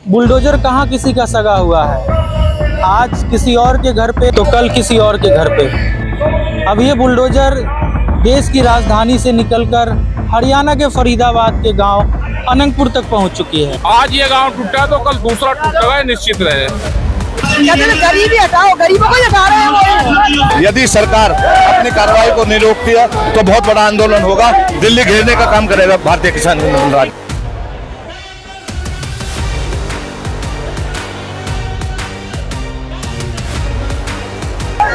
Bulldozer कहाँ किसी का सगा हुआ है। आज किसी और के घर पे तो कल किसी और के घर पे। अब ये बुलडोजर देश की राजधानी से निकलकर हरियाणा के फरीदाबाद के गांव अनंगपुर तक पहुंच चुकी है। आज ये गांव टूटा तो कल दूसरा टूटेगा, निश्चित रहे। गरीबी हटाओ, गरीबों को हटा रहे हैं। यदि सरकार अपनी कार्रवाई को नहीं रोकती है तो बहुत बड़ा आंदोलन होगा। दिल्ली घेरने का काम करेगा भारतीय किसान यूनियन।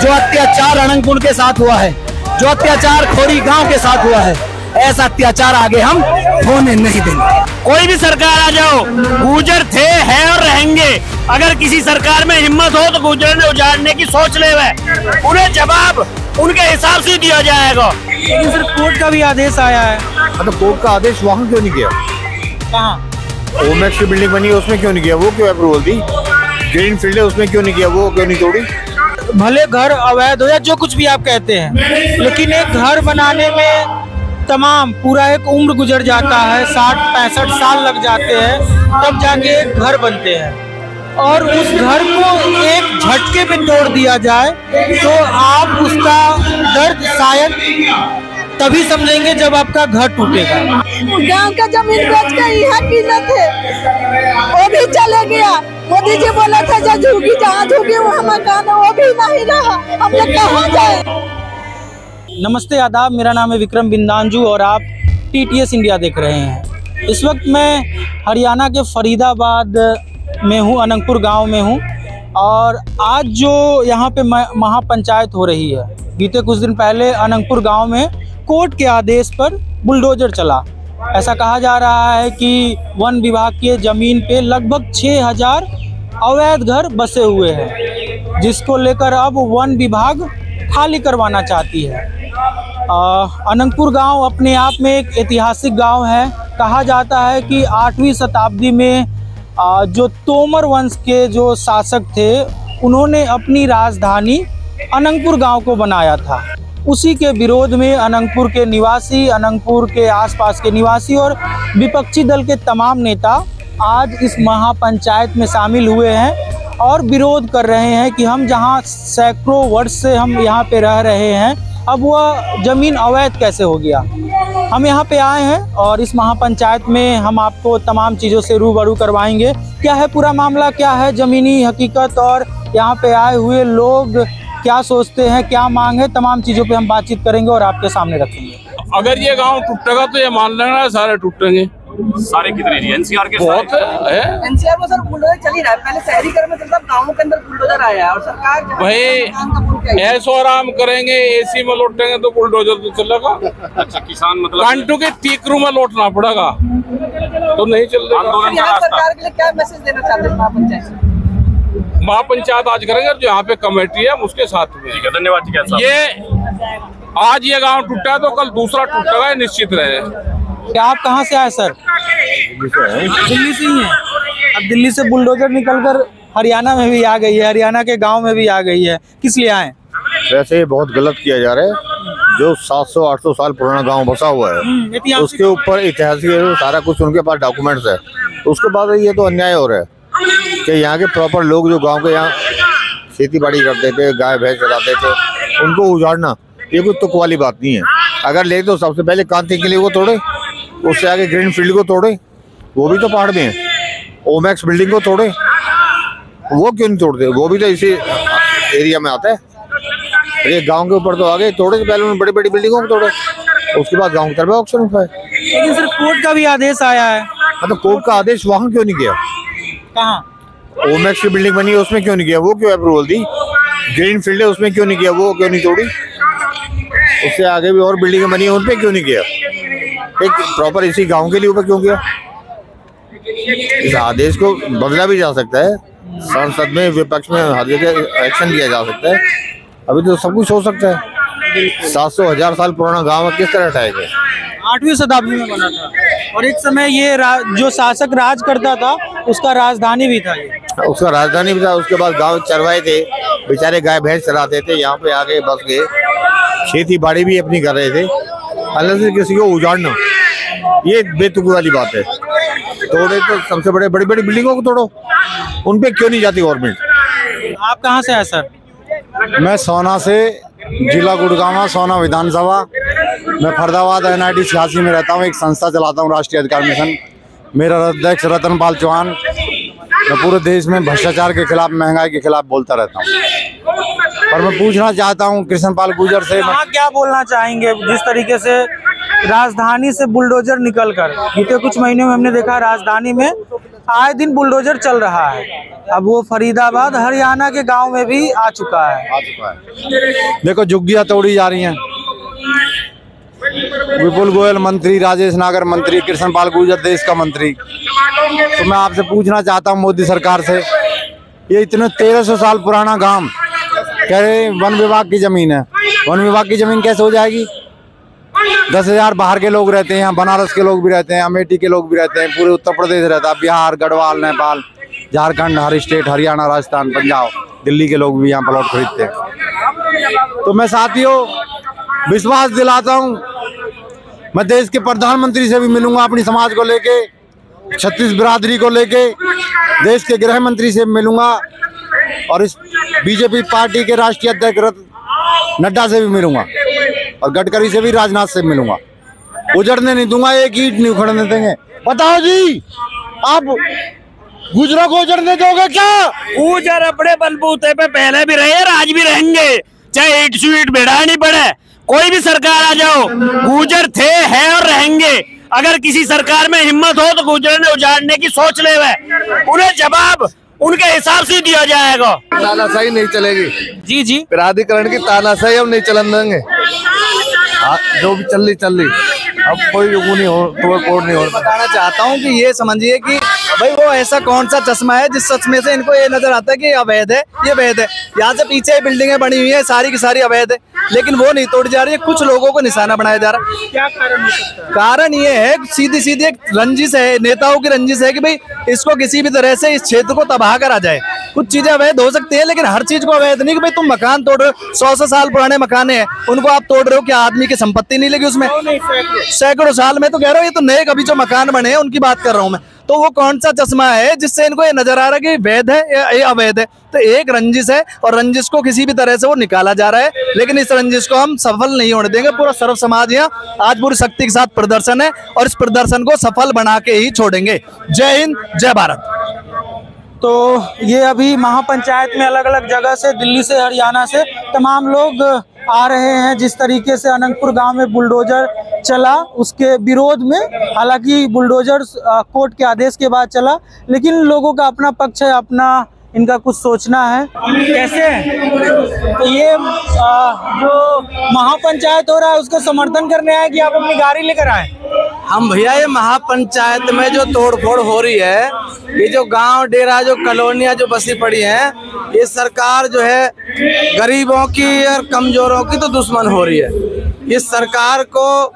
जो अत्याचार अनंगपुर के साथ हुआ है, जो अत्याचार खोरी गांव के साथ हुआ है, ऐसा अत्याचार आगे हम होने नहीं देंगे। कोई भी सरकार आ जाओ, गुर्जर थे, हैं और रहेंगे। अगर किसी सरकार में हिम्मत हो तो गुर्जर ने उजाड़ने की सोच ले, उन्हें जवाब उनके हिसाब से दिया जाएगा। लेकिन सर कोर्ट का भी आदेश आया है। तो कोर्ट का आदेश वहाँ क्यों नहीं किया? कहाँ ओमेक्स की बिल्डिंग बनी है उसमें क्यों नहीं किया? वो क्यों अप्रूवल दी? ग्रीन फील्ड है उसमें क्यों नहीं किया? वो क्यों नहीं तोड़ी? भले घर अवैध हो या जो कुछ भी आप कहते हैं, लेकिन एक घर बनाने में तमाम पूरा एक उम्र गुजर जाता है, 60-65 साल लग जाते हैं, तब जाके एक घर बनते हैं। और उस घर को एक झटके में तोड़ दिया जाए तो आप उसका दर्द शायद तभी समझेंगे जब आपका घर टूटेगा। गांव का जमीन बेच के यहाँ कीमत है, वो भी चले गया। मोदी जी बोला था जहाँ झुकी वहाँ मकान, वो भी नहीं रहा। हम लोग कहाँ जाए? नमस्ते, आदाब। मेरा नाम है विक्रम बिंदांजू और आप TTS इंडिया देख रहे हैं। इस वक्त मैं हरियाणा के फरीदाबाद में हूँ, अनंगपुर गांव में हूँ। और आज जो यहाँ पे महापंचायत हो रही है, बीते कुछ दिन पहले अनंगपुर गांव में कोर्ट के आदेश पर बुलडोजर चला। ऐसा कहा जा रहा है कि वन विभाग की ज़मीन पे लगभग 6000 अवैध घर बसे हुए हैं, जिसको लेकर अब वन विभाग खाली करवाना चाहती है। अनंगपुर गांव अपने आप में एक ऐतिहासिक गांव है। कहा जाता है कि 8वीं शताब्दी में जो तोमर वंश के जो शासक थे, उन्होंने अपनी राजधानी अनंगपुर गांव को बनाया था। उसी के विरोध में अनंगपुर के निवासी, अनंगपुर के आसपास के निवासी और विपक्षी दल के तमाम नेता आज इस महापंचायत में शामिल हुए हैं और विरोध कर रहे हैं कि हम जहां सैकड़ों वर्ष से हम यहां पे रह रहे हैं, अब वह ज़मीन अवैध कैसे हो गया। हम यहां पे आए हैं और इस महापंचायत में हम आपको तमाम चीज़ों से रूबरू करवाएंगे। क्या है पूरा मामला, क्या है ज़मीनी हकीकत और यहाँ पे आए हुए लोग क्या सोचते हैं, क्या मांग है, तमाम चीज़ों पे हम बातचीत करेंगे और आपके सामने रखेंगे। अगर ये गांव टूटेगा तो ये मान लेना सारे टूटेंगे। सारे कितने जी? एनसीआर के बहुत है। एनसीआर में सर बुलडोजर चल ही रहा है। पहले शहरीकरण में चलता, गाँवों के अंदर बुलडोजर आया है और सरकार भाई ऐसो आराम करेंगे, AC में लौटेंगे तो बुलडोजर तो चलेगा। अच्छा, किसान मतलब कांटू के टीकरू में लौटना पड़ेगा तो नहीं चलेगा। सरकार के लिए क्या मैसेज देना चाहते हैं महापंचायत? महापंचायत आज करेंगे जो यहाँ पे कमेटी है उसके साथ में। ठीक है, धन्यवाद जी। कैसा ये आज ये गांव टूटा तो कल दूसरा टूटेगा, निश्चित रहे। क्या आप कहाँ से आए सर? दिल्ली से ही हैं। अब दिल्ली से बुलडोजर निकलकर हरियाणा में भी आ गई है, हरियाणा के गांव में भी आ गई है, किस लिए आए? वैसे बहुत गलत किया जा रहा है। जो 700-800 साल पुराना गांव बसा हुआ है, उसके ऊपर ऐतिहासिक सारा कुछ उनके पास डॉक्यूमेंट्स है, उसके बाद ये तो अन्याय हो रहा है कि यहाँ के प्रॉपर लोग जो गांव के यहाँ खेती बाड़ी करते थे, गाय भैंस चलाते थे, उनको उजाड़ना ये कुछ तुक वाली बात नहीं है। अगर ले तो सबसे पहले कांति के लिए वो तोड़े, उससे आगे ग्रीन फील्ड को तोड़े, वो भी तो पहाड़ में है। ओमेक्स बिल्डिंग को तोड़े, वो क्यों नहीं तोड़ते? वो भी तो इसी एरिया में आता है। ये गांव के ऊपर तो आगे तोड़े, पहले उन्होंने बड़ी बड़ी बिल्डिंगों को तोड़े, उसके बाद गांव की तरफ ऑक्शन उठाए। लेकिन सर कोर्ट का भी आदेश आया है। तो कोर्ट का आदेश वहाँ क्यों नहीं किया? कहाँ? ओमेक्स की बिल्डिंग बनी है उसमें क्यों नहीं किया? वो क्यों अप्रूवल दी? ग्रीन फील्ड है उसमें क्यों नहीं किया? वो क्यों नहीं तोड़ी? उससे आगे भी और बिल्डिंगें बनी है, उन पे क्यों नहीं किया? एक प्रॉपर इसी गांव के लिए ऊपर क्यों किया? इस आदेश को बदला भी जा सकता है, संसद में विपक्ष में हर जगह एक्शन लिया जा सकता है। अभी तो सब कुछ हो सकता है। 700-1000 साल पुराना गांव किस तरह हटाएगा? 8वीं शताब्दी में बना था और एक समय ये जो शासक राज करता था उसका राजधानी भी था। ये उसका राजधानी भी था। उसके बाद गांव चरवाए थे, बेचारे गाय भैंस चराते थे, यहाँ पे आके बस गए, खेती बाड़ी भी अपनी कर रहे थे। अलग से किसी को उजाड़ना ये बेतुकी वाली बात है। तोड़े तो सबसे बड़ी बड़ी बिल्डिंगों को तोड़ो, उन पे क्यों नहीं जाती गवर्नमेंट? आप कहाँ से हैं सर? मैं सोना से, जिला गुड़गांव, सोना विधानसभा। मैं फरदाबाद NIT 86 में रहता हूँ। एक संस्था चलाता हूँ, राष्ट्रीय अधिकार मिशन। मेरा अध्यक्ष रतनपाल चौहान। मैं पूरे देश में भ्रष्टाचार के खिलाफ, महंगाई के खिलाफ बोलता रहता हूँ। पर मैं पूछना चाहता हूँ कृष्णपाल गुर्जर से, क्या बोलना चाहेंगे जिस तरीके से राजधानी से बुलडोजर निकलकर बीते कुछ महीनों में हमने देखा राजधानी में आए दिन बुलडोजर चल रहा है। अब वो फरीदाबाद हरियाणा के गांव में भी आ चुका है। देखो झुग्गियां तोड़ी जा रही हैं। विपुल गोयल मंत्री, राजेश नागर मंत्री, कृष्णपाल गुर्जर देश का मंत्री। तो मैं आपसे पूछना चाहता हूँ मोदी सरकार से, ये इतने 1300 साल पुराना गांव कह रहे वन विभाग की जमीन है। वन विभाग की जमीन कैसे हो जाएगी? 10,000 बाहर के लोग रहते हैं, यहाँ बनारस के लोग भी रहते हैं, अमेठी के लोग भी रहते हैं, पूरे उत्तर प्रदेश रहता है, बिहार, गढ़वाल, नेपाल, झारखंड, हर स्टेट, हरियाणा, राजस्थान, पंजाब, दिल्ली के लोग भी यहाँ प्लॉट खरीदते हैं। तो मैं साथियों विश्वास दिलाता हूँ, मैं देश के प्रधानमंत्री से भी मिलूंगा अपनी समाज को लेके, छत्तीस बिरादरी को लेके, देश के गृह मंत्री से मिलूंगा और इस बीजेपी पार्टी के राष्ट्रीय अध्यक्ष नड्डा से भी मिलूंगा और गडकरी से भी, राजनाथ से मिलूंगा। उजड़ने नहीं दूंगा, एक ईंट नहीं उखड़ने देंगे। बताओ जी, आप गुजरों को उजड़ने दोगे क्या? गुजर अपने बलबूते पे पहले भी रहे और आज भी रहेंगे, चाहे ईट स्वीट बेड़ा नहीं पड़े। कोई भी सरकार आ जाओ, गुजर थे, है और रहेंगे। अगर किसी सरकार में हिम्मत हो तो गुजर ने उजाड़ने की सोच ले, उन्हें जवाब उनके हिसाब से दिया जाएगा। तानाशाही नहीं चलेगी जी। प्राधिकरण की तानाशाही हम नहीं चलन देंगे। जो भी चल रही अब कोई वो नहीं हो, कोड नहीं हो। बताना चाहता हूँ कि ये समझिए कि भाई वो ऐसा कौन सा चश्मा है जिस चश्मे से इनको ये नजर आता है कि अवैध है, ये वैध है। यहाँ से पीछे बिल्डिंगें बनी हुई है, सारी की सारी अवैध है, लेकिन वो नहीं तोड़ी जा रही है। कुछ लोगों को निशाना बनाया जा रहा है। क्या कारण हो सकता है? कारण ये है, सीधी सीधी एक रंजिश है, नेताओं की रंजिश है कि भाई इसको किसी भी तरह से इस क्षेत्र को तबाह करा जाए। कुछ चीजें अवैध हो सकती है, लेकिन हर चीज को अवैध नहीं कि भाई तुम मकान तोड़ रहे हो, 100 साल पुराने मकान है, उनको आप तोड़ रहे हो, क्या आदमी की संपत्ति नहीं लगी उसमें? सैकड़ों साल में तो कह रहा हूँ, ये तो नए कभी जो मकान बने हैं उनकी बात कर रहा हूँ मैं। तो वो कौन सा चश्मा है जिससे इनको ये नजर आ रहा है कि वैध है या ये अवैध है? तो एक रंजिश है और रंजिश को किसी भी तरह से वो निकाला जा रहा है, लेकिन इस रंजिश को हम सफल नहीं होने देंगे। पूरा सर्व समाज यहाँ आज पूरी शक्ति के साथ प्रदर्शन है और इस प्रदर्शन को सफल बना के ही छोड़ेंगे। जय हिंद, जय भारत। तो ये अभी महापंचायत में अलग अलग जगह से, दिल्ली से, हरियाणा से तमाम लोग आ रहे हैं। जिस तरीके से अनंतपुर गांव में बुलडोजर चला उसके विरोध में, हालांकि बुलडोजर कोर्ट के आदेश के बाद चला, लेकिन लोगों का अपना पक्ष है, अपना इनका कुछ सोचना है। कैसे तो ये जो महापंचायत हो रहा है उसको समर्थन करने आए कि आप अपनी गाड़ी लेकर आए? हम भैया ये महापंचायत में जो तोड़फोड़ हो रही है, ये जो गांव डेरा, जो कॉलोनियां जो बसी पड़ी हैं, ये सरकार जो है गरीबों की और कमजोरों की तो दुश्मन हो रही है। इस सरकार को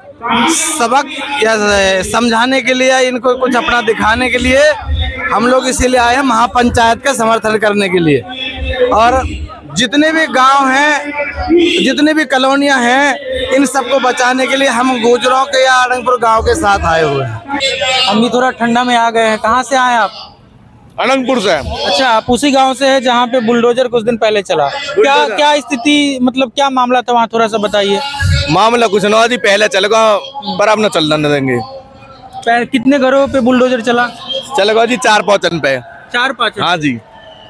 सबक या समझाने के लिए, इनको कुछ अपना दिखाने के लिए हम लोग इसीलिए आए हैं, महापंचायत का समर्थन करने के लिए। और जितने भी गांव हैं, जितनी भी कॉलोनियां हैं, इन सबको बचाने के लिए हम गुजरों के या अनंतपुर गांव के साथ आए हुए हैं। हम भी थोड़ा ठंडा में आ गए हैं। कहाँ से आए आप? अनंतपुर से। अच्छा, आप उसी गांव से है जहाँ पे बुलडोजर कुछ दिन पहले चला। क्या स्थिति, मतलब क्या मामला था वहाँ, थोड़ा सा बताइए। मामला कुछ ना जी, पहले चलेगा पर अब न चलने देंगे। कितने घरों पे बुलडोजर चला? चलेगा जी 4-5 पे। 4-5? हाँ जी।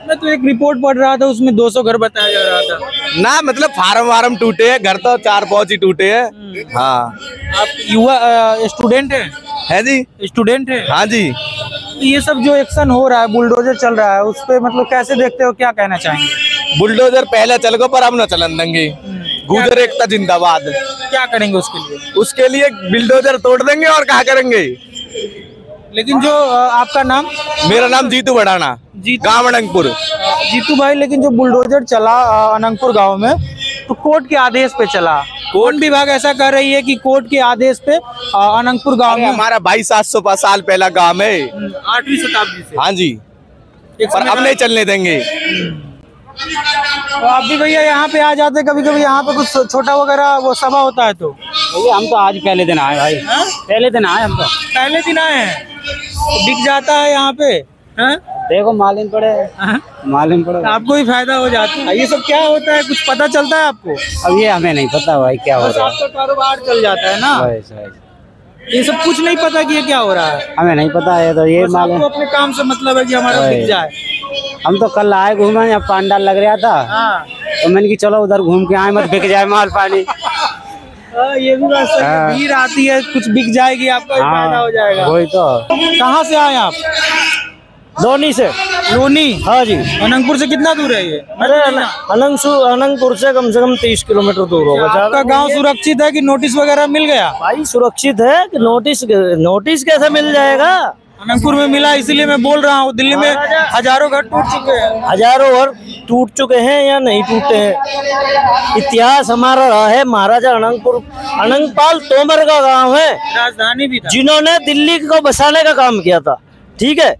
मैं तो एक रिपोर्ट पढ़ रहा था, उसमें 200 घर बताया जा रहा था ना। मतलब फार्म टूटे हैं, घर तो 4-5 ही टूटे हैं। हाँ। आप युवा स्टूडेंट है जी? स्टूडेंट है। हाँ जी। ये सब जो एक्शन हो रहा है, बुलडोजर चल रहा है, उस पे मतलब कैसे देखते हो, क्या कहना चाहेंगे? बुलडोजर पहले चलेगा पर अब न चलन देंगे। गुजर एकता जिंदाबाद। क्या करेंगे उसके लिए? उसके लिए बुलडोजर तोड़ देंगे और क्या करेंगे। लेकिन जो आपका नाम? मेरा नाम जीतू बढ़ाना, गाँव अनंतपुर। जीतू भाई, लेकिन जो बुलडोजर चला अनंतपुर गांव में, तो कोर्ट के आदेश पे चला। कोर्ट विभाग ऐसा कर रही है कि कोर्ट के आदेश पे अनंतपुर गांव में, हमारा 2200 साल पहला गांव है, 8वीं शताब्दी से। हाँ जी, पर अब नहीं चलने देंगे। तो आप भी भैया यहाँ पे आ जाते कभी कभी, यहाँ पे कुछ छोटा वगैरह वो सभा होता है तो? हम तो आज पहले दिन आए भाई। पहले दिन आए हम तो। पहले दिन आए हैं? बिक जाता है यहाँ पे? हाँ? देखो मालूम पड़े, मालूम पड़े, आपको ही फायदा हो जाता है। ये सब क्या होता है, कुछ पता चलता है आपको? अब ये हमें नहीं पता भाई क्या हो रहा है। आपका कारोबार चल जाता है ना, ये सब कुछ नहीं पता कि ये क्या हो रहा है। हमें नहीं पता है, तो ये मालूम आपको अपने काम से मतलब है कि हमारा बिक जाए। हम तो कल आए घूमने, यहाँ पांडाल लग रहा था, तो मैंने कि चलो उधर घूम के आए, मत बिक जाए माल पानी। ये भी बात सही है, भीड़ आती है, कुछ बिक जाएगी, आपका फायदा हो जाएगा। वही तो। कहाँ से आए आप? लोनी से। लोनी? हाँ जी। अनंगपुर से कितना दूर है ये? अरे अनंगपुर से कम 30 किलोमीटर दूर होगा। आपका गांव सुरक्षित है कि नोटिस वगैरह मिल गया? भाई सुरक्षित है कि नोटिस कैसे मिल जाएगा? अनंगपुर में मिला, इसीलिए मैं बोल रहा हूँ। दिल्ली में हजारों घर टूट चुके हैं। हजारों घर टूट चुके हैं या नहीं टूटे हैं। इतिहास हमारा रहा है, महाराजा अनंगपाल तोमर का गांव है, राजधानी भी था, जिन्होंने दिल्ली को बसाने का काम किया था। ठीक है।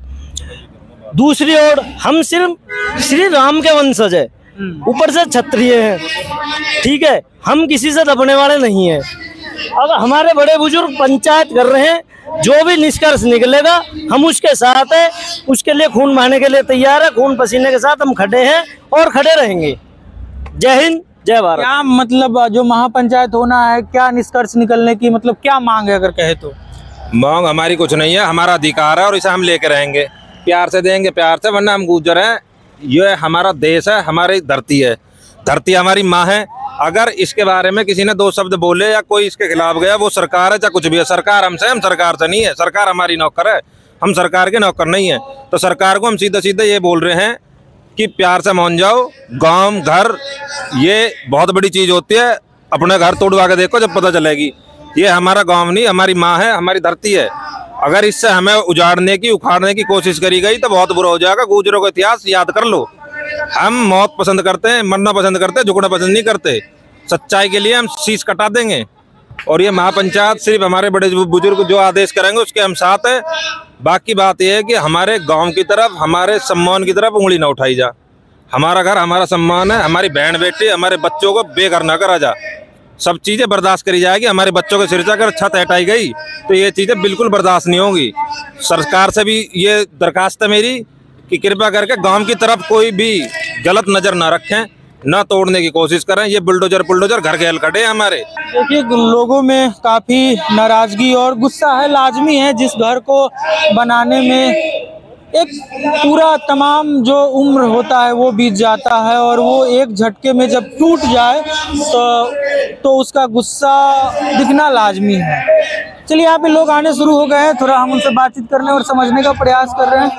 दूसरी ओर हम सिर्फ श्री राम के वंशज है, ऊपर से क्षत्रिय हैं। ठीक है। हम किसी से दबने वाले नहीं हैं। अब हमारे बड़े बुजुर्ग पंचायत कर रहे हैं, जो भी निष्कर्ष निकलेगा हम उसके साथ है, उसके लिए खून बहाने के लिए तैयार है, खून पसीने के साथ हम खड़े हैं और खड़े रहेंगे। जय हिंद, जय भारत। क्या मतलब जो महापंचायत होना है, क्या निष्कर्ष निकलने की मतलब क्या मांग है? अगर कहे तो मांग हमारी कुछ नहीं है, हमारा अधिकार है और इसे हम लेके रहेंगे, प्यार से देंगे, प्यार से, वरना हम गुजर हैं। ये हमारा देश है, हमारी धरती है, धरती हमारी माँ है। अगर इसके बारे में किसी ने दो शब्द बोले या कोई इसके खिलाफ गया, वो सरकार है चाहे कुछ भी है, सरकार हमसे, हम सरकार से नहीं है। सरकार हमारी नौकर है, हम सरकार के नौकर नहीं है। तो सरकार को हम सीधे सीधे ये बोल रहे हैं कि प्यार से मान जाओ। गांव घर ये बहुत बड़ी चीज होती है, अपने घर तोड़वा के देखो जब पता चलेगी। ये हमारा गांव नहीं, हमारी माँ है, हमारी धरती है। अगर इससे हमें उजाड़ने की, उखाड़ने की कोशिश करी गई तो बहुत बुरा हो जाएगा। गुजरों का इतिहास याद कर लो। हम मौत पसंद करते हैं, मरना पसंद करते हैं, झुकना पसंद नहीं करते। सच्चाई के लिए हम शीश कटा देंगे। और ये महापंचायत सिर्फ हमारे बड़े बुजुर्ग जो आदेश करेंगे उसके हम साथ हैं। बाकी बात यह है कि हमारे गांव की तरफ, हमारे सम्मान की तरफ उंगली ना उठाई जा। हमारा घर हमारा सम्मान है, हमारी बहन बेटी, हमारे बच्चों को बेघर ना करा जा। सब चीजें बर्दाश्त करी जाएगी। हमारे बच्चों के सिर से अगर छत हटाई गई तो ये चीजें बिल्कुल बर्दाश्त नहीं होंगी। सरकार से भी ये दरखास्त है मेरी कि कृपया करके गांव की तरफ कोई भी गलत नजर ना रखें, ना तोड़ने की कोशिश करें। ये बुलडोजर घर घेल खड़े हैं हमारे। देखिए लोगों में काफी नाराजगी और गुस्सा है, लाजमी है। जिस घर को बनाने में एक पूरा तमाम जो उम्र होता है वो बीत जाता है और वो एक झटके में जब टूट जाए तो उसका गुस्सा दिखना लाजमी है। चलिए यहाँ पे लोग आने शुरू हो गए हैं, थोड़ा हम उनसे बातचीत करने और समझने का प्रयास कर रहे हैं।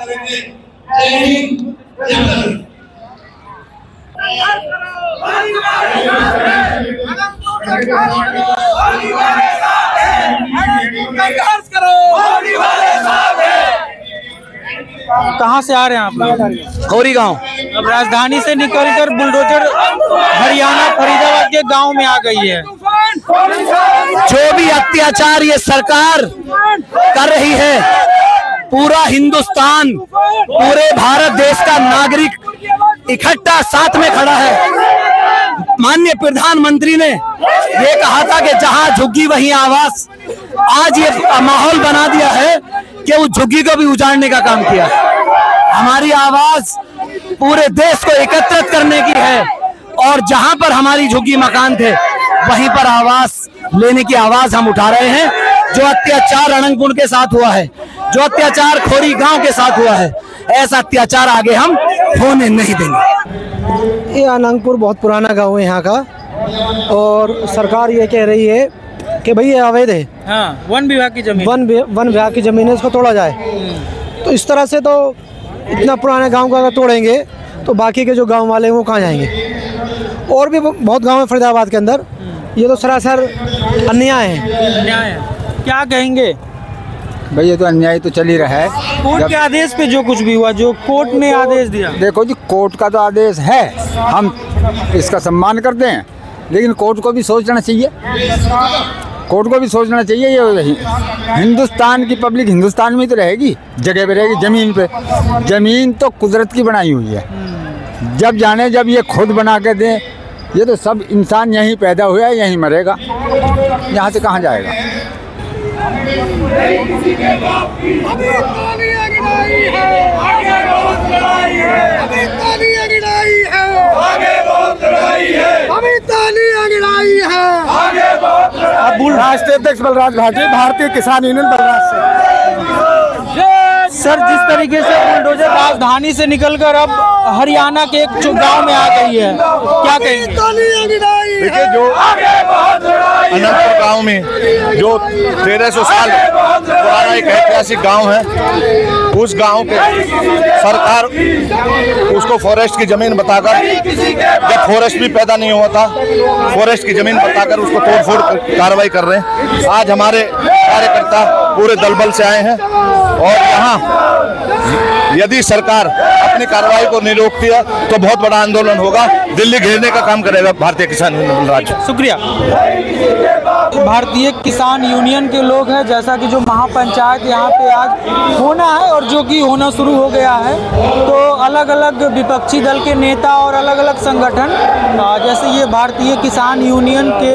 कहाँ से आ रहे हैं आप लोग? खोरी गांव। अब राजधानी से निकलकर बुलडोजर हरियाणा फरीदाबाद के गांव में आ गई है। जो भी अत्याचार ये सरकार कर रही है, पूरा हिंदुस्तान, पूरे भारत देश का नागरिक इकट्ठा साथ में खड़ा है। माननीय प्रधानमंत्री ने ये कहा था कि जहां झुग्गी वहीं आवास। आज ये माहौल बना दिया है कि उस झुग्गी को भी उजाड़ने का काम किया। हमारी आवाज पूरे देश को एकत्रित करने की है और जहां पर हमारी झुग्गी मकान थे वहीं पर आवाज लेने की आवाज हम उठा रहे हैं। जो अत्याचार अनंगपुर के साथ हुआ है, जो अत्याचार खोरी गांव के साथ हुआ है, ऐसा अत्याचार आगे हम होने नहीं देंगे। ये अनंगपुर बहुत पुराना गांव है यहाँ का और सरकार ये कह रही है कि भाई ये अवैध है। हाँ, वन विभाग की जमीन, वन विभाग की जमीन है, इसको तोड़ा जाए। तो इस तरह से तो इतना पुराने गांव का अगर तोड़ेंगे तो बाकी के जो गांव वाले हैं वो कहाँ जाएंगे। और भी बहुत गांव है फरीदाबाद के अंदर। ये तो सरासर अन्याय है। क्या कहेंगे भाई? ये तो अन्याय तो चल ही रहा है। कोर्ट के आदेश पे जो कुछ भी हुआ, जो कोर्ट ने आदेश दिया, देखो जी, कोर्ट का तो आदेश है, हम इसका सम्मान करते हैं, लेकिन कोर्ट को भी सोचना चाहिए। कोर्ट को भी सोचना चाहिए। ये हिंदुस्तान की पब्लिक हिंदुस्तान में तो रहेगी, जगह पे रहेगी, जमीन पे। जमीन तो कुदरत की बनाई हुई है। जब ये खुद बना के दें, ये तो सब इंसान यहीं पैदा हुआ है, यहीं मरेगा, यहाँ से कहाँ जाएगा। राष्ट्रीय अध्यक्ष बलराज भाटी, भारतीय किसान यूनियन बलराज से। सर, जिस तरीके से बुलडोजर राजधानी से निकलकर अब हरियाणा के एक गांव में आ गई है, क्या कहेंगे? देखिए, जो अनंतपुर गांव में जो 1300 साल पुराना एक ऐतिहासिक गांव है, उस गांव के सरकार उसको फॉरेस्ट की जमीन बताकर, जब फॉरेस्ट भी पैदा नहीं हुआ था, फॉरेस्ट की जमीन बताकर उसको तोड़फोड़ कार्रवाई कर रहे हैं। आज हमारे कार्यकर्ता पूरे दलबल से आए हैं और यहाँ यदि सरकार अपनी कार्रवाई को नहीं रोकती है तो बहुत बड़ा आंदोलन होगा। दिल्ली घेरने का काम करेगा भारतीय किसान यूनियन राज्य। शुक्रिया। भारतीय किसान यूनियन के लोग हैं, जैसा कि जो महापंचायत यहाँ पे आज होना है और जो कि होना शुरू हो गया है, तो अलग अलग विपक्षी दल के नेता और अलग अलग संगठन, जैसे ये भारतीय किसान यूनियन के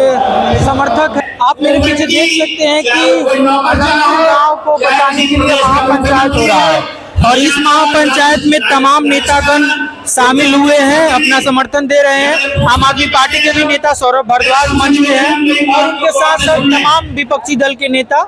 समर्थक हैं। आप मेरे पीछे देख सकते हैं कि गाँव को बचाने के लिए महापंचायत हो रहा है और इस महापंचायत में तमाम नेतागण शामिल हुए हैं, अपना समर्थन दे रहे हैं। आम आदमी पार्टी के भी नेता सौरभ भारद्वाज मंच में हैं और उनके साथ साथ तमाम विपक्षी दल के नेता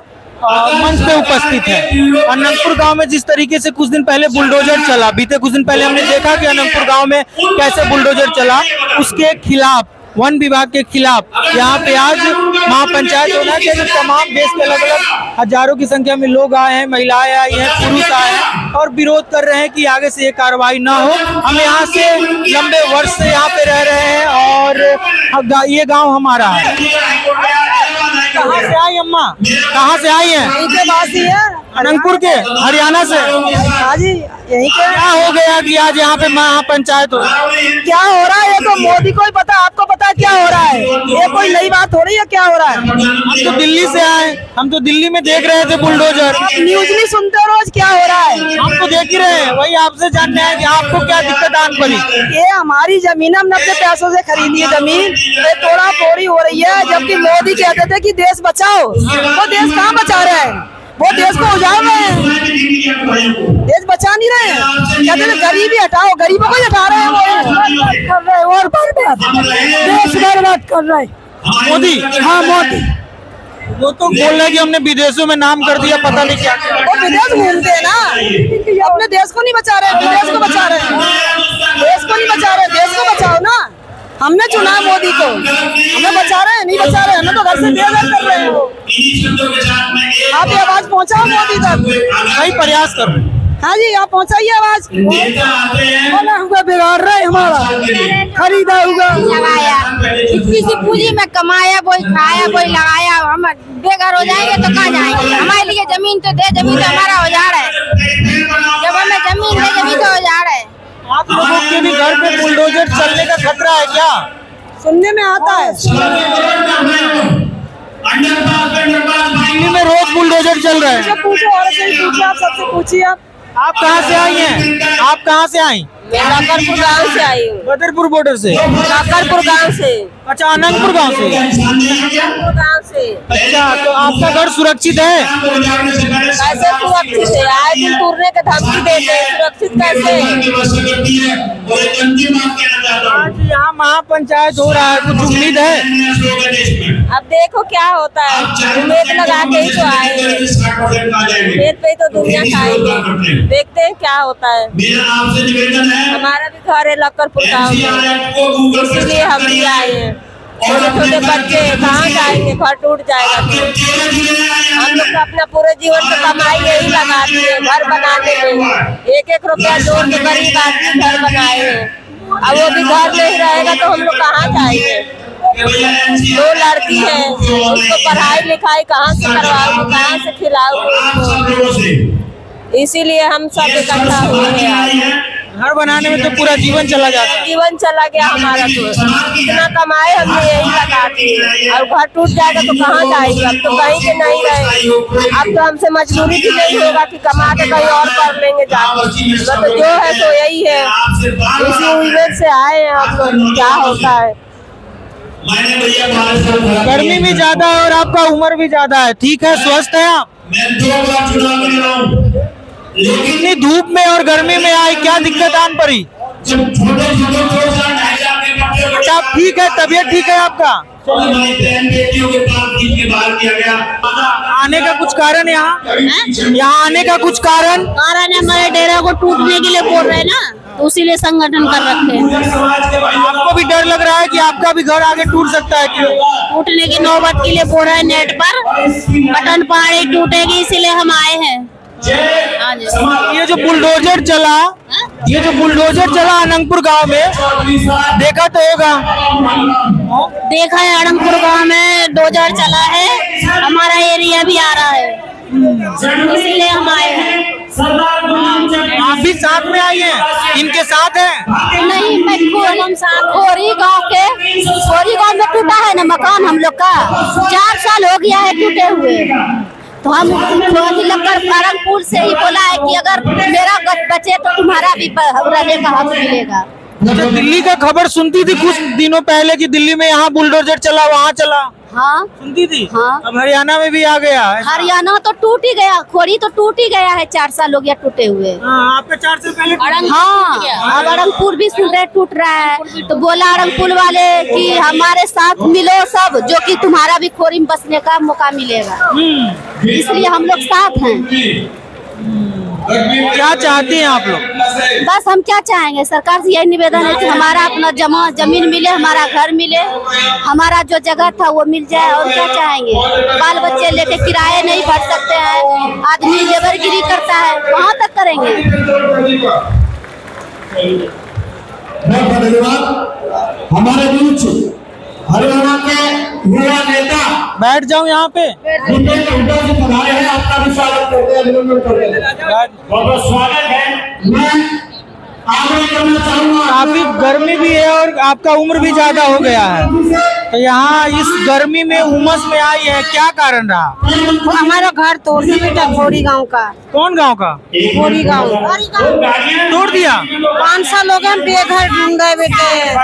मंच पे उपस्थित है। अनंतपुर गांव में जिस तरीके से कुछ दिन पहले बुलडोजर चला, बीते कुछ दिन पहले हमने देखा कि अनंतपुर गांव में कैसे बुलडोजर चला, उसके खिलाफ, वन विभाग के खिलाफ यहाँ पे आज महापंचायत होना चाहिए। तमाम देश के अलग अलग हजारों की संख्या में लोग आए हैं, महिलाएं आई हैं, पुरुष आए हैं और विरोध कर रहे हैं कि आगे से ये कार्रवाई ना हो। हम यहाँ से लंबे वर्ष से यहाँ पे रह रहे हैं और ये गांव हमारा है। कहाँ से आई अम्मा? कहाँ से आई हैं? अनंतपुर के, हरियाणा से। हाँ जी, यही क्या हो गया कि आज यहाँ पे महापंचायत हो? क्या हो रहा है ये तो मोदी को ही पता, आपको पता है क्या हो रहा है? ये कोई नई बात हो रही है? क्या हो रहा है? हम तो दिल्ली से आए, हम तो दिल्ली में देख रहे थे बुलडोजर। आप न्यूज नहीं सुनते रोज? क्या हो रहा है? हम तो देख ही रहे हैं, वही आपसे जानना है कि आपको क्या दिक्कत आन पड़ी। ये हमारी जमीन हम 90 पैसों से खरीदी है जमीन, ये तोड़ा फोड़ी हो रही है। जबकि मोदी कहते थे कि देश बचाओ, वो देश कहाँ बचा रहे हैं? वो देश को उजाड़ रहे हैं, देश बचा नहीं रहे हैं। कहते थे गरीबी हटाओ, गरीबों को ही हटा रहे हैं, वो कर रहे हैं और देश बर्बाद कर रहे हैं मोदी। हाँ, मोदी वो तो बोल रहे हैं कि हमने विदेशों में नाम कर दिया, पता नहीं क्या। वो विदेश घूमते हैं ना, अपने देश को नहीं बचा रहे, विदेश को बचा रहे हैं। देश को नहीं बचा रहे, देश को बचाओ ना। हमने चुना मोदी को, हमें बचा रहे हैं, नहीं बचा रहे, हमें तो घर से बेघर कर रहे हैं वो। आप ये आवाज पहुंचाओ मोदी तक, सही प्रयास कर रहे हैं। हाँ जी, आप पहुंचाइए आवाज। बोला हुआ बिगाड़ रहे हमारा, खरीदा हुआ लगाया, इतनी सी पूंजी में कमाया, कोई खाया, कोई लगाया। हम बेघर हो जाएंगे तो कहाँ जाएंगे? हमारे लिए जमीन तो दे, जमीन तो हमारा औजार है। जब हमें जमीन दे, जमीन तो औजार है। आप लोगों के भी घर पे बुलडोजर चलने का खतरा है क्या? सुनने में आता है, दिल्ली में रोज बुलडोजर चल रहे हैं। पूछो और से ही पूछिए, आप सबसे पूछिए। आप कहाँ से आई हैं? आप कहाँ से आई? काकरपुर गांव से आई हूँ। बदरपुर बॉर्डर से? काकरपुर गांव से। अच्छा, अनंतपुर गांव से? गांव से। अच्छा, तो आपका घर सुरक्षित है? कैसे सुरक्षित है? आए दिन टूटने के धमकी देते हैं, सुरक्षित कैसे? आज यहाँ महापंचायत हो रहा है, कुछ उम्मीद है? अब देखो क्या होता है, उम्मीद लगा के ही तो आए हैं, उम्मीद पे तो दुनिया खाएंगे। देखते हैं क्या होता है। हमारा भी घर है लक्करपुर गाँव में, इसीलिए हम भी आए हैं। छोटे छोटे बच्चे कहाँ जाएंगे, घर टूट जाएगा। हम लोग अपना पूरे जीवन की कमाई यही लगा दिए घर बनाने में, एक एक रुपया जोड़ के गरीब आदमी घर बनाए हैं। अब वो भी घर नहीं रहेगा तो हम लोग कहाँ जाएंगे? 2 लड़की है, उसको पढ़ाई लिखाई कहाँ से करवाऊँ, कहाँ से खिलाऊँ? इसीलिए हम सब इकट्ठा हुए हैं। घर बनाने में तो पूरा जीवन चला जाता है। जीवन चला गया हमारा, तो इतना कमाए हमने यही लगा दी। और घर टूट जाएगा तो कहाँ जाएंगे? अब तो कहीं के नहीं रहे। अब तो हमसे मजबूरी भी नहीं होगा कि कमा के कहीं और कर लेंगे जाके। तो जो है तो यही है, इसी उम्मीद से आए हैं हम लोग, क्या होता है। गर्मी भी ज्यादा है और आपका उम्र भी ज्यादा है, ठीक है, स्वस्थ है आप? इतनी धूप में और गर्मी में आई, क्या दिक्कत आन पड़ी? अच्छा, ठीक है, तबीयत ठीक है आपका? आने का कुछ कारण यहाँ आने का कुछ कारण है, हमारे डेरा को टूटने के लिए बोल रहे हैं ना, तो उसीलिए संगठन कर रखे हैं। आपको भी डर लग रहा है कि आपका भी घर आगे टूट सकता है? क्यों टूटने की नौबत के लिए बोल रहे हैं, नेट पर पटन पहाड़ी टूटेगी, इसीलिए हम आए हैं। ये जो बुलडोजर चला अनंगपुर गांव में, देखा तो होगा? देखा है, अनंगपुर गांव में डोजर चला है, हमारा एरिया भी आ रहा है, इसीलिए हम आए हैं। आप भी साथ में आई हैं? इनके साथ हैं? नहीं, मैं खोरी गांव में टूटा है ना मकान हम लोग का, 4 साल हो गया है टूटे हुए। तो हम अनंगपुर से ही बोला है कि अगर मेरा बचे तो तुम्हारा भी रहने का हक मिलेगा। अच्छा, दिल्ली का खबर सुनती थी कुछ दिनों पहले कि दिल्ली में यहाँ बुलडोजर चला, वहाँ चला? हाँ, सुनती थी। हाँ, अब हरियाणा में भी आ गया। हरियाणा तो टूट ही गया, खोरी तो टूट ही गया है, 4 साल हो गया टूटे हुए। आपका 4 साल पहले? हाँ, अब अनंगपुर भी सुन रहे टूट रहा है, तो बोला अनंगपुर वाले कि हमारे साथ मिलो सब, जो कि तुम्हारा भी खोरी में बसने का मौका मिलेगा, इसलिए हम लोग साथ हैं। क्या चाहते हैं आप लोग? बस हम क्या चाहेंगे, सरकार से यही निवेदन है कि हमारा अपना जमीन मिले, हमारा घर मिले, हमारा जो जगह था वो मिल जाए। और क्या चाहेंगे, बाल बच्चे लेके किराए नहीं भर सकते हैं, आदमी लेबरगिरी करता है, कहाँ तक करेंगे? हमारे बीच हरियाणा के युवा नेता, बैठ जाओ यहाँ पे, आपका भी स्वागत करते हैं, अभिनंदन करते हैं, बहुत स्वागत है। मैं आगे करना चाहूँगा, काफी गर्मी भी है और आपका उम्र भी ज्यादा हो गया है, तो यहाँ इस गर्मी में उमस में आई है, क्या कारण रहा? हमारा घर तोड़ दिया बेटा, खोरी गांव का। कौन गांव का? खोरी गांव तोड़ दिया। 5 साल हो गए बेघर ढूंढ गए बेटे,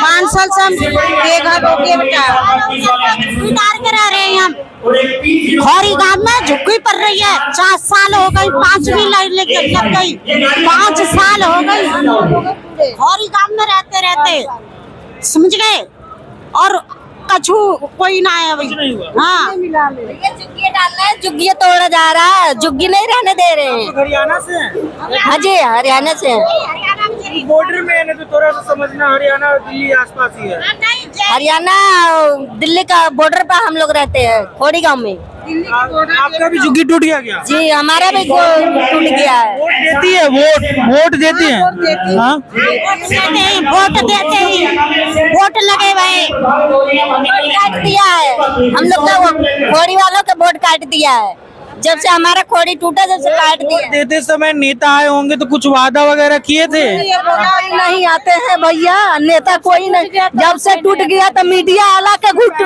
5 साल से हम बेघर हो गए बेटा, उतार के रह रहे हैं हम। खोरी गांव में झुग्गी पड़ रही है, 4 साल हो गई, 5वीं लाइन लेकर लग गई, 5 साल हो गई खोरी गांव में रहते रहते, समझ गए? और कछु कोई ना है अभी। हाँ, जुग्गी डालना है, जुग्गी तोड़ा जा रहा है, जुग्गी नहीं रहने दे रहे हैं। हरियाणा से? हाँ जी, हरियाणा से। बॉर्डर में है ना, तो थोड़ा सा समझना, हरियाणा और दिल्ली आसपास ही है। हरियाणा दिल्ली का बॉर्डर पर हम लोग रहते हैं, खोरी गांव में। आपका भी झुग्गी टूट गया क्या? जी, हमारा भी टूट गया है। वोट देती है? वोट देती है? हाँ, वोट देते हैं, वोट लगे हुए, काट दिया है हम लोग का, खोरी वालों का वोट काट दिया है, जब से हमारा खोरी टूटा जब से काट दिया। देते समय नेता आए होंगे तो कुछ वादा वगैरह किए थे? नहीं आते हैं भैया, नेता कोई नहीं, जब से टूट गया तो मीडिया आला के घुट,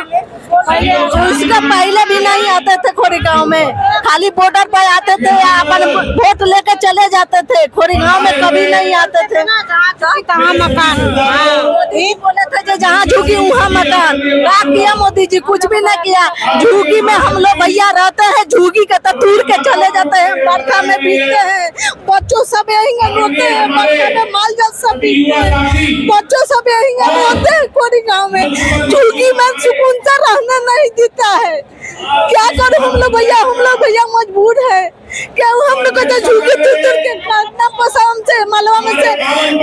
उसका पहले भी नहीं आते थे खोरी गांव में, खाली बॉर्डर पर आते थे, अपन वोट लेके चले जाते थे, खोरी गांव में कभी नहीं आते थे। कहाँ मकान बोले थे जो जहाँ झुकी वहाँ मकान, क्या किया मोदी जी? कुछ भी नहीं किया। झुगी में हम लोग भैया रहते हैं, झुगी के तो दूर के चले जाते हैं, बरखा में भीगते हैं, बच्चों सब यही रोते हैं, बरखा में माल जाल सब भीगते हैं, बच्चों सब यही रोते हैं खोरी गाँव में, झुगी में सुकून से रहने नहीं देता है। क्या करें हम लोग भैया मजबूर है, क्या हम लोग को झुगी तुर के काटना पसंद से, मलवा में से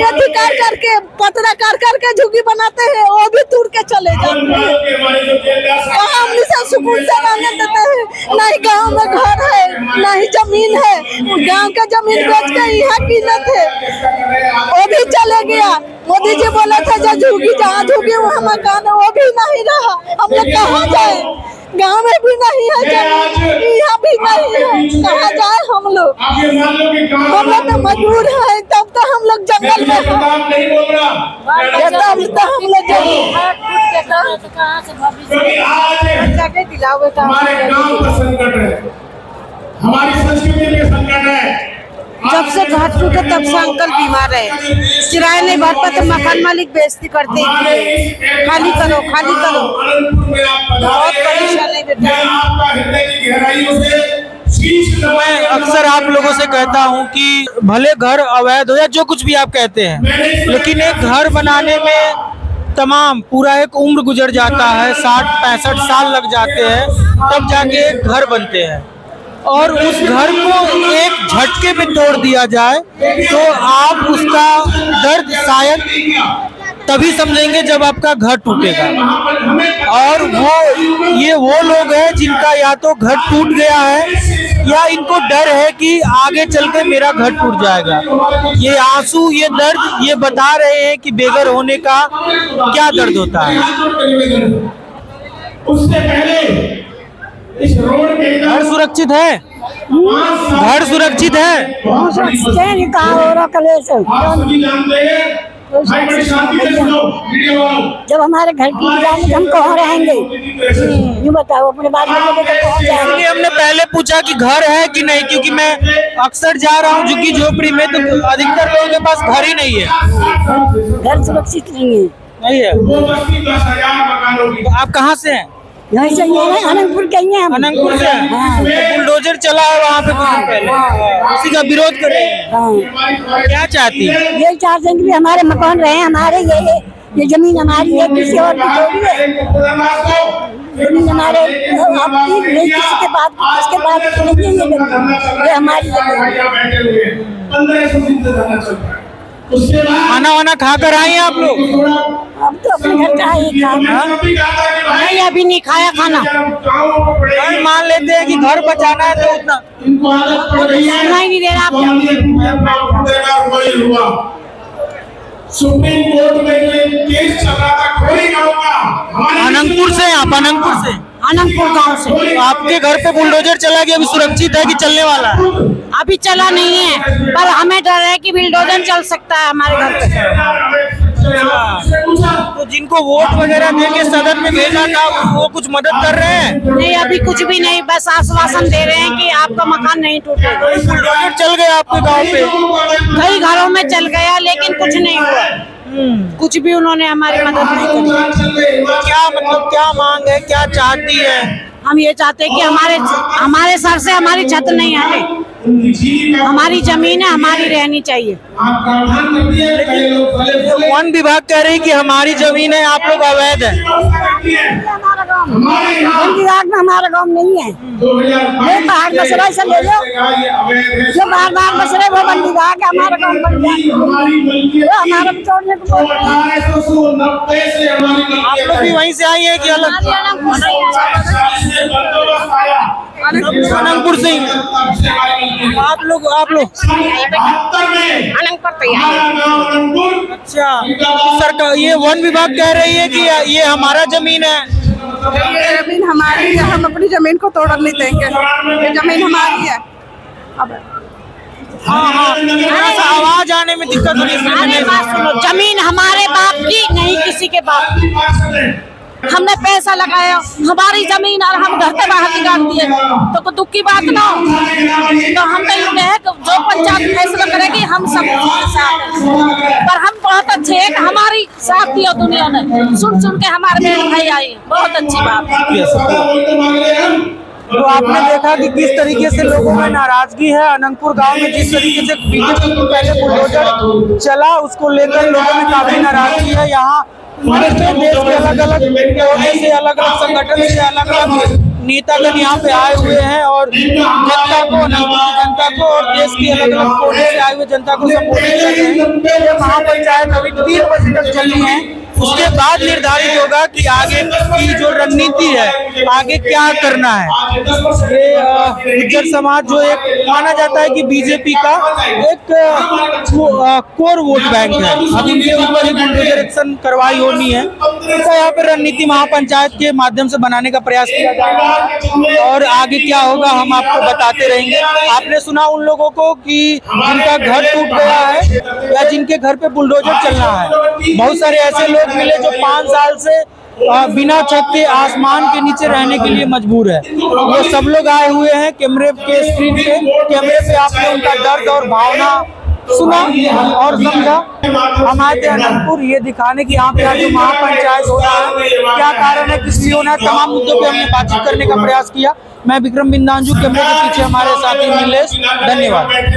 अधिकार करके पतरा करके झुगी बनाते हैं, वो भी तुर के चले जाते हैं। हम सुकून से रहने देते हैं, नहीं गाँव में घर है, नहीं जमीन है, गाँव का जमीन बेच के यहाँ कीमत है, वो भी चले गया। मोदी जी बोला था जहाँ झुगी वहाँ मकान है, वो भी नहीं रहा, हम लोग कहाँ जाए? गाँव में भी नहीं है, यहाँ भी नहीं है, कहाँ जाए हम लोग? हम लोग तो मजबूर है, तब तो हम लोग जंगल में हैं, तब तो हम लोग हमारे गांव का संकट है, हमारी संस्कृति का संकट है, जब से घर टूटे तब से अंकल बीमार है, किराया नहीं भर पाते, मकान मालिक बेइज्जती करते हैं, खाली करो खाली करो, बहुत परेशानी बेटा। मैं अक्सर आप लोगों से कहता हूं कि भले घर अवैध हो या जो कुछ भी आप कहते हैं, लेकिन एक घर बनाने में तमाम पूरा एक उम्र गुजर जाता है, 60-65 साल लग जाते हैं, तब जाके एक घर बनते हैं। और उस घर को एक झटके में तोड़ दिया जाए तो आप उसका दर्द शायद तभी समझेंगे जब आपका घर टूटेगा। और वो लोग हैं जिनका या तो घर टूट गया है या इनको डर है कि आगे चल के मेरा घर टूट जाएगा। ये आंसू, ये दर्द, ये बता रहे हैं कि बेघर होने का क्या दर्द होता है। उससे पहले इस रोड के घर सुरक्षित है, घर सुरक्षित है। कहाँ हो रहा कलेश? जब हमारे घर टूट जाएंगे हम कहाँ रहेंगे? ये बताओ, अपने बात में कहाँ जाएंगे? इसलिए हमने पहले पूछा कि घर है कि नहीं, क्योंकि मैं अक्सर जा रहा हूँ झुग्गी झोपड़ी में, तो अधिकतर लोगों के पास घर ही नहीं है। घर सुरक्षित नहीं है, नहीं है। आप कहाँ से हैं? यहीं से अनंतपुर के हैं। अनंतपुर से बुलडोजर चला है वहाँ पे कुछ दिन पहले, उसी का विरोध कर रहे हैं। क्या चाहती है? ये चाहते हैं कि हमारे मकान रहे, हमारे ये जमीन हमारी है, किसी और की थोड़ी है। जमीन हमारे नहीं, किसी के बाद ये हमारी खाना वाना खा कर आए आप लोग? अब तो अपने घर का ही खाना नहीं, अभी नहीं खाया खाना। मान लेते हैं कि घर बचाना है तो उतना नहीं दे रहा। सुप्रीम कोर्ट में केस चल रहा था खोरी गांव का। अनंतपुर से? आप अनंतपुर से? अनंतपुर गांव से। तो आपके घर पे बुलडोजर चला गया, अभी सुरक्षित है कि चलने वाला है? अभी चला नहीं है, पर हमें डर है कि बुलडोजर चल सकता है हमारे घर पे। तो जिनको वोट वगैरह देके सदन में भेजा था वो कुछ मदद कर रहे हैं? नहीं, अभी कुछ भी नहीं, बस आश्वासन दे रहे हैं कि आपका मकान नहीं टूटेगा। बुलडोजर चल गया आपके गांव पे? कई घरों में चल गया, लेकिन कुछ नहीं हुआ। कुछ भी उन्होंने हमारी मदद नहीं की। क्या मतलब, क्या मांग है, क्या चाहती है? हम ये चाहते हैं कि हमारे सर से हमारी छत नहीं हटे, हमारी जमीन है, हमारी रहनी चाहिए। वन विभाग कह रही कि हमारी जमीन है, आप लोग अवैध है। वन विभाग में हमारा गाँव नहीं है, ये बाहर बस रहे से ले लो, जो बाहर बस रहे वो वन विभाग है, हमारा गाँव बन गया, हमारा भी छोड़ने को बोल रहे हैं। आप लोग भी वहीं से आई है कि अलग? अनंतपुर से ही? आप लोग अच्छा, सरकार ये वन विभाग कह रही है कि ये हमारा जमीन है। ये जमीन हमारी है, हम अपनी जमीन को तोड़ नहीं देंगे, ये जमीन हमारी है। हाँ, थोड़ा सा आवाज आने में दिक्कत हो रही है। अरे बात सुनो, जमीन हमारे बाप की नहीं, किसी के बाप की। हमने पैसा लगाया, हमारी जमीन और हम घर के बाहर निकाल दिए, तो कोई दुख की बात ना हो। तो हम तो ये है जो पंचायत फैसला करेगी हम सब साथ हैं, पर हम बहुत अच्छे हैं, हमारी साथ दिया दुनिया ने, सुन के हमारे बहन भाई आए, बहुत अच्छी बात है। तो आपने देखा कि किस तरीके से लोगों में नाराजगी है। अनंतपुर गांव में जिस तरीके से बीजेपी को पहले बुलडोजर चला, उसको लेकर लोगों में काफी नाराजगी है। यहाँ देश के अलग अलग कोने से, अलग अलग संगठन से, अलग अलग नेतागण यहाँ पे आए हुए हैं और जनता को, जनता को और देश की अलग अलग कोने से आए हुए जनता को संबोधित कर रहे हैं। ये महापंचायत अभी 3 बजे तक चलनी है, उसके बाद निर्धारित होगा कि आगे की जो रणनीति है, आगे क्या करना है। ये गुज्जर समाज जो एक माना जाता है कि बीजेपी का एक कोर वोट बैंक है, अब इनके ऊपर एक बुलडोजर एक्शन कार्रवाई होनी है। तो यहाँ पे रणनीति महापंचायत के माध्यम से बनाने का प्रयास किया जा रहा है और आगे क्या होगा हम आपको बताते रहेंगे। आपने सुना उन लोगों को कि जिनका घर टूट गया है या जिनके घर पे बुलडोजर चलना है। बहुत सारे ऐसे लोग मिले जो 5 साल से बिना छत के आसमान के नीचे रहने के लिए मजबूर है। वो सब लोग आए हुए हैं कैमरे के स्क्रीन पे, कैमरे पे आपने उनका दर्द और भावना सुना और समझा। हम आए थे अनंतपुर ये दिखाने की यहाँ पे आज जो महापंचायत हो रहा है क्या कारण है, किस लिए होना है, तमाम मुद्दों पे हमने बातचीत करने का प्रयास किया। मैं विक्रम बिंदांजू, कैमरे के पीछे हमारे साथी नीलेश, धन्यवाद।